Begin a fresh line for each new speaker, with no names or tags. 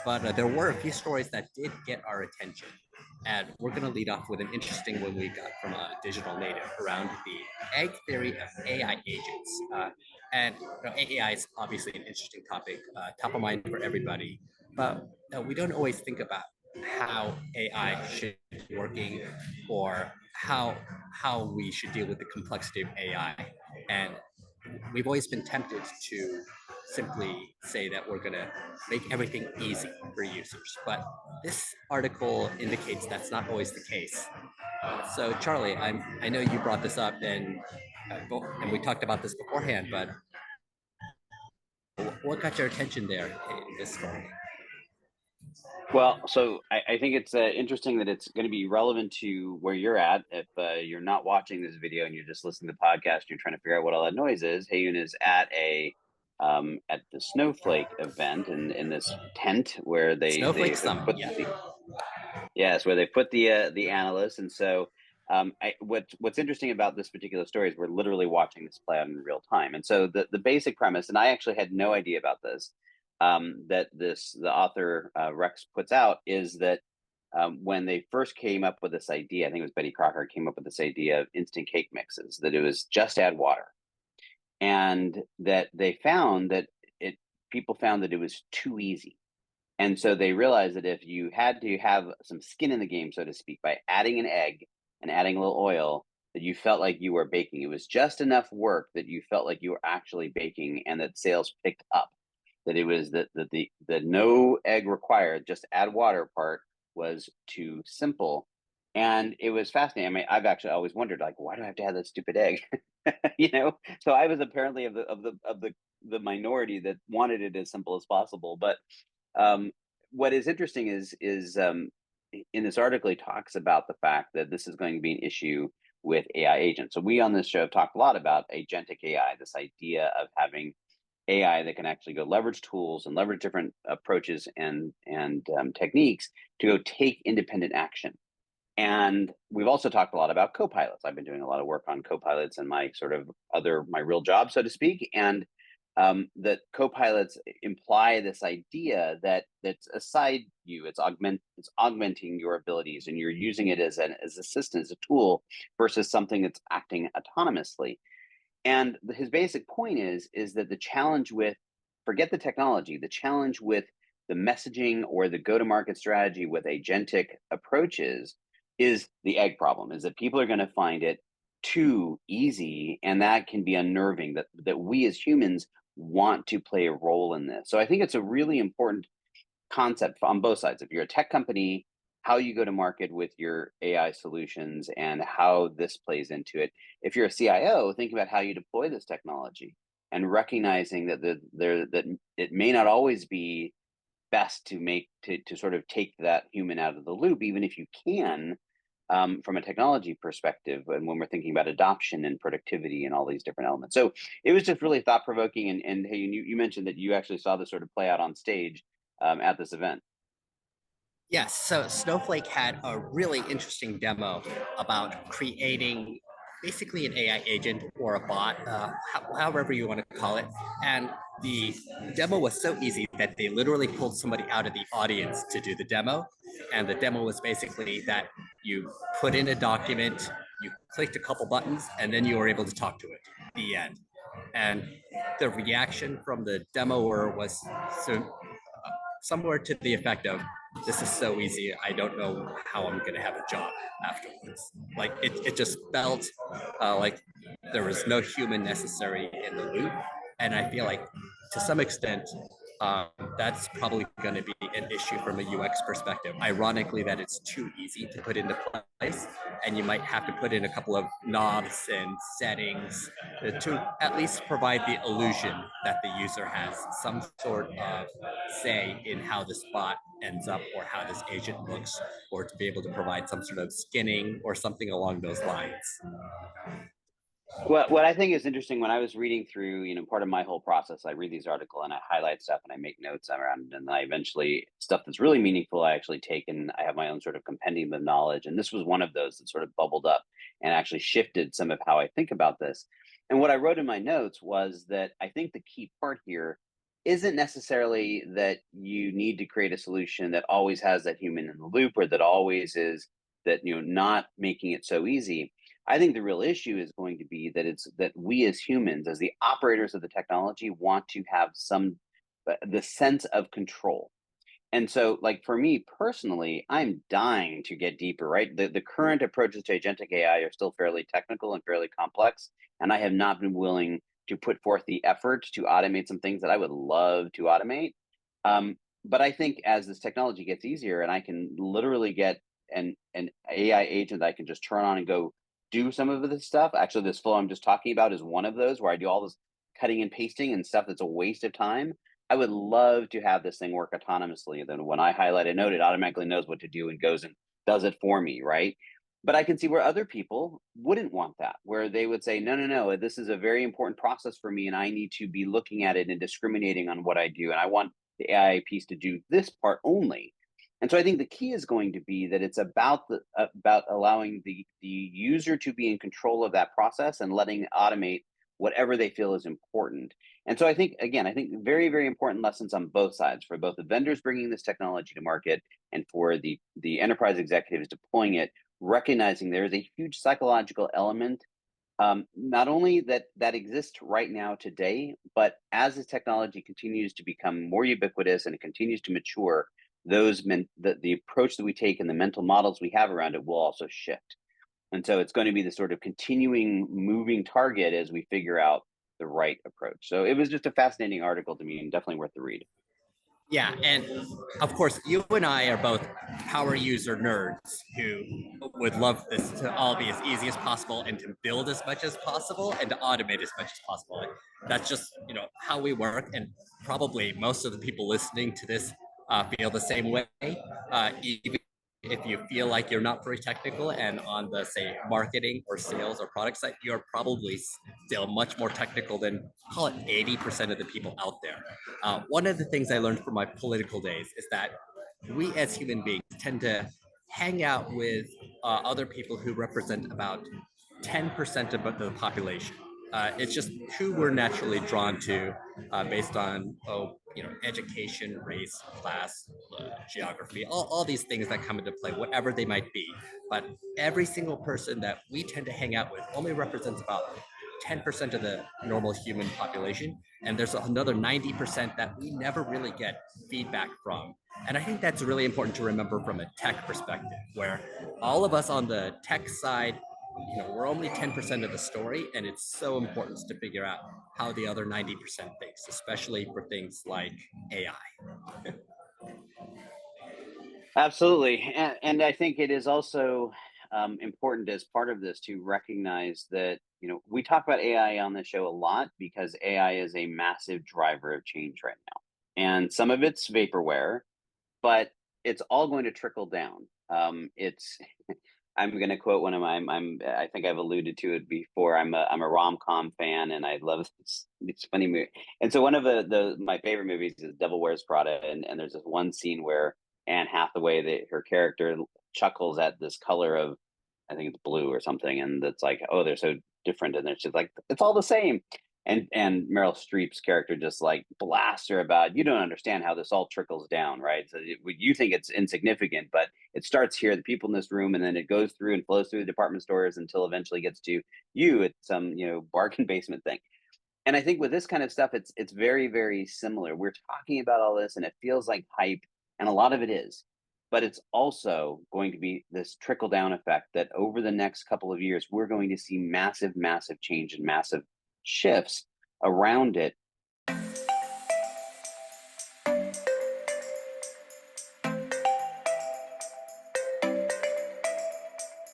but there were a few stories that did get our attention. And we're going to lead off with an interesting one we got from a digital native around the egg theory of AI agents. And AI is obviously an interesting topic, top of mind for everybody, but we don't always think about how AI should be working or how we should deal with the complexity of AI. And we've always been tempted to simply say that we're going to make everything easy for users. But this article indicates that's not always the case. So, Charlie, I know you brought this up, and we talked about this beforehand, but what got your attention there in this story?
Well, so I think it's interesting that it's going to be relevant to where you're at. If you're not watching this video and you're just listening to the podcast, you're trying to figure out what all that noise is. Hyoun is at at the Snowflake event in this tent where they
Snowflake Summit,
put where they put the analysts. And so what's interesting about this particular story is we're literally watching this play out in real time. And so the basic premise, and I actually had no idea about this, that the author Rex puts out, is that when they first came up with this idea, I think it was Betty Crocker came up with this idea of instant cake mixes, that it was just add water, and that they found that people found that it was too easy. And so they realized that if you had to have some skin in the game, so to speak, by adding an egg and adding a little oil, that you felt like you were baking. It was just enough work that you felt like you were actually baking, and that sales picked up. That it was that the no egg required, just add water part was too simple. And it was fascinating. I mean, I've actually always wondered, like, why do I have to have that stupid egg? So I was apparently of the minority that wanted it as simple as possible. But what is interesting is in this article, he talks about the fact that this is going to be an issue with AI agents. So we on this show have talked a lot about agentic AI, this idea of having AI that can actually go leverage tools and leverage different approaches and techniques to go take independent action. And we've also talked a lot about co-pilots. I've been doing a lot of work on co-pilots in my my real job, so to speak. And that co-pilots imply this idea that that's aside you, it's augmenting your abilities, and you're using it as assistant, as a tool, versus something that's acting autonomously. And his basic point is that the challenge with, forget the technology, the challenge with the messaging or the go-to-market strategy with agentic approaches is the egg problem, is that people are going to find it too easy, and that can be unnerving, that we as humans want to play a role in this. So I think it's a really important concept on both sides. If you're a tech company, how you go to market with your AI solutions and how this plays into it. If you're a CIO, think about how you deploy this technology, and recognizing that that it may not always be best to sort of take that human out of the loop, even if you can, from a technology perspective, and when we're thinking about adoption and productivity and all these different elements. So it was just really thought-provoking. And hey, you mentioned that you actually saw this sort of play out on stage at this event.
Yes, so Snowflake had a really interesting demo about creating basically an AI agent or a bot, however you want to call it. And the demo was so easy that they literally pulled somebody out of the audience to do the demo. And the demo was basically that you put in a document, you clicked a couple buttons, and then you were able to talk to it. The end. And the reaction from the demoer was somewhere to the effect of, this is so easy, I don't know how I'm going to have a job afterwards. Like it just felt like there was no human necessary in the loop. And I feel like to some extent, that's probably going to be an issue from a UX perspective. Ironically, that it's too easy to put into place, and you might have to put in a couple of knobs and settings to at least provide the illusion that the user has some sort of say in how this bot ends up or how this agent looks, or to be able to provide some sort of skinning or something along those lines.
Well, what I think is interesting, when I was reading through, part of my whole process, I read these articles and I highlight stuff and I make notes around, and then I eventually, stuff that's really meaningful, I actually take, and I have my own sort of compendium of knowledge. And this was one of those that sort of bubbled up and actually shifted some of how I think about this. And what I wrote in my notes was that I think the key part here isn't necessarily that you need to create a solution that always has that human in the loop, or that always is that, not making it so easy. I think the real issue is going to be that it's that we as humans, as the operators of the technology, want to have the sense of control. And so, like, for me personally, I'm dying to get deeper, right? The current approaches to agentic AI are still fairly technical and fairly complex. And I have not been willing to put forth the effort to automate some things that I would love to automate. But I think as this technology gets easier and I can literally get an AI agent that I can just turn on and go do some of this stuff. Actually, this flow I'm just talking about is one of those where I do all this cutting and pasting and stuff that's a waste of time. I would love to have this thing work autonomously. Then when I highlight a note, it automatically knows what to do and goes and does it for me, right? But I can see where other people wouldn't want that, where they would say, no, no, no, this is a very important process for me, and I need to be looking at it and discriminating on what I do. And I want the AI piece to do this part only. And so I think the key is going to be that it's about allowing the user to be in control of that process and letting it automate whatever they feel is important. And so I think, again, I think very, very important lessons on both sides, for both the vendors bringing this technology to market and for the enterprise executives deploying it, recognizing there is a huge psychological element, not only that exists right now today, but as this technology continues to become more ubiquitous and it continues to mature, the approach that we take and the mental models we have around it will also shift. And so it's going to be the sort of continuing moving target as we figure out the right approach. So it was just a fascinating article to me and definitely worth the read.
Yeah, and of course, you and I are both power user nerds who would love this to all be as easy as possible and to build as much as possible and to automate as much as possible. That's just how we work, and probably most of the people listening to this feel the same way. Even if you feel like you're not very technical and on the, say, marketing or sales or product side, you're probably still much more technical than, call it, 80% of the people out there. One of the things I learned from my political days is that we as human beings tend to hang out with other people who represent about 10% of the population. It's just who we're naturally drawn to based on education, race, class, geography, all these things that come into play, whatever they might be. But every single person that we tend to hang out with only represents about 10% of the normal human population. And there's another 90% that we never really get feedback from. And I think that's really important to remember from a tech perspective, where all of us on the tech side, we're only 10% of the story. And it's so important to figure out how the other 90% thinks, especially for things like AI.
Absolutely. And I think it is also important as part of this to recognize that, we talk about AI on the show a lot because AI is a massive driver of change right now. And some of it's vaporware, but it's all going to trickle down. It's I'm going to quote one of my I think I've alluded to it before. I'm a rom-com fan and I love this funny movie. And so one of my favorite movies is Devil Wears Prada, and there's this one scene where Anne Hathaway, her character, chuckles at this color of, I think it's blue or something, and it's like, oh, they're so different, and she's like, it's all the same. And Meryl Streep's character just like blasts her about, you don't understand how this all trickles down, right? So you think it's insignificant, but it starts here, the people in this room, and then it goes through and flows through the department stores until eventually gets to you at some bargain basement thing. And I think with this kind of stuff, it's very, very similar. We're talking about all this, and it feels like hype, and a lot of it is, but it's also going to be this trickle down effect that over the next couple of years, we're going to see massive, massive change and massive shifts around it.